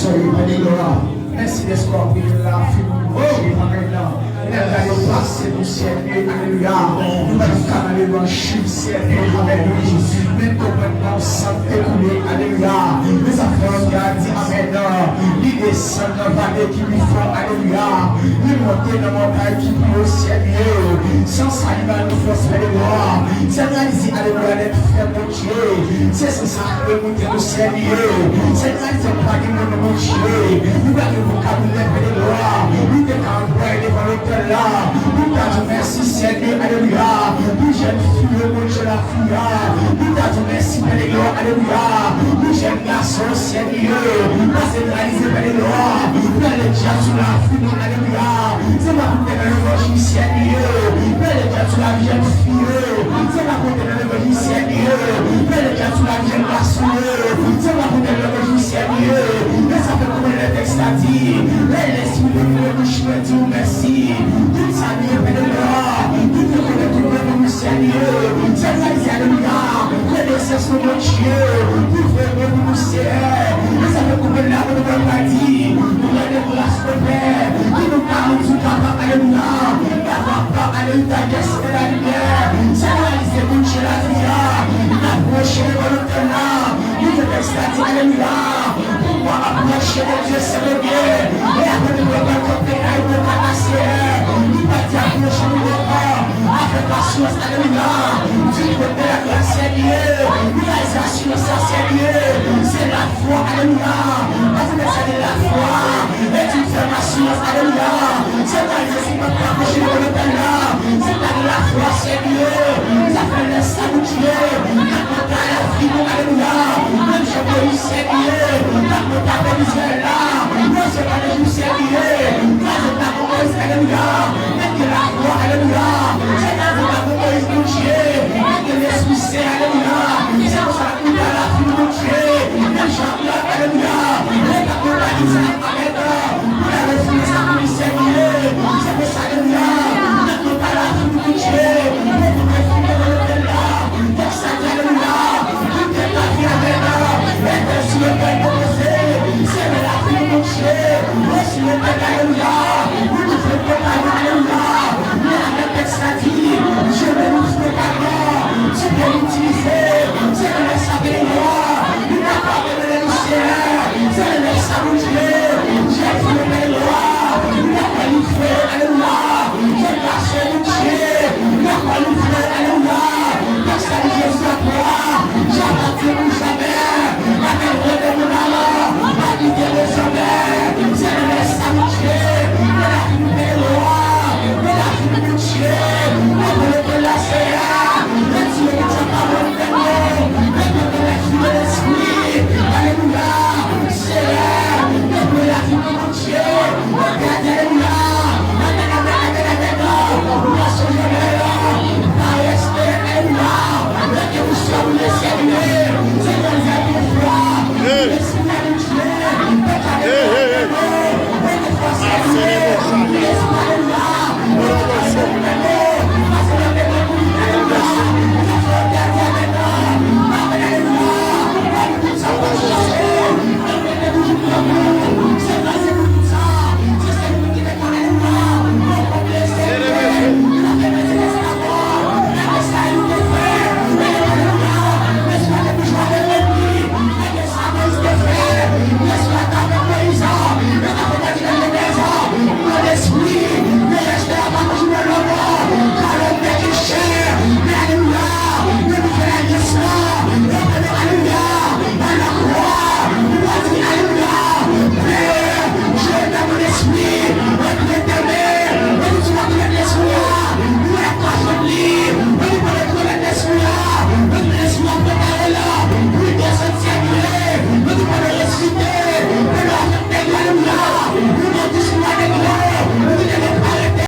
Soyez alléluia. Merci d'espoir pour la fin. Oh, amen. Nous passer au ciel, alléluia. Nous allons canaler dans le ciel, alléluia. Maintenant, sans écouler, alléluia. Les affaires gardent, amen. L'idée descend dans la vallée qui lui font, alléluia. Lui monter dans la montagne qui plie au ciel, sans saluer nous force, alléluia. C'est réalisé, alléluia, d'être frère, mon Dieu. C'est ça, le monter au ciel, c'est réalisé, pas de mon Dieu. Nous allons le vocabulaire, alléluia. Nous devons envoyer devant le là, nous t'avons merci Seigneur, alléluia. Nous j'aime fille, mon Dieu la fille. Nous t'avons merci, alléluia, alléluia. Nous j'aime garçon, Seigneur. Nous centralisé, alléluia. Nous allons déjà sur la fille, alléluia. C'est ma côté de l'évangile, Seigneur. Nous allons déjà sur la jeune fille. C'est ma côté de l'évangile, Seigneur. Nous allons déjà sur la jeune garçon. C'est ma côté de l'évangile, Seigneur. Mais ça fait comme le texte a dit. L'esprit de Dieu, je me dis merci. Tout ça vient de l'or, tout le monde est tout le monde Seigneur. C'est réalisé, alléluia. Connaissance de mon Dieu, tout le monde Seigneur. Mais ça veut couper là pour nous partir. Nous allons pour la semaine, qui nous parle du papa, alléluia. Papa, alléluia, qu'est-ce que la lumière. C'est réalisé, mon Dieu, la vie. Approchez le volontaire là. Nous devons extraire, alléluia. Pourquoi approcher de Dieu, c'est le bien. Et après, nous devons compter à une passer. Nous partons approcher de Dieu. Avec patience, alléluia. Du côté de la grâce, Seigneur. Nous avons assurance, Seigneur. C'est la foi, alléluia. Parce que c'est la foi. Et tu fais ma assurance, alléluia. C'est ta Jésus qui m'a approché de l'autel là. C'est la foi, Seigneur. Nous avons le salut, Dieu. Nous avons la vie, alléluia. Même je veux, Seigneur. Nous avons ta bénédiction là. Nous avons le Seigneur. Nous avons ta bénédiction, alléluia. Même que la foi, alléluia. C'est la foi, Dieu. Et que l'Esprit Saint, alléluia.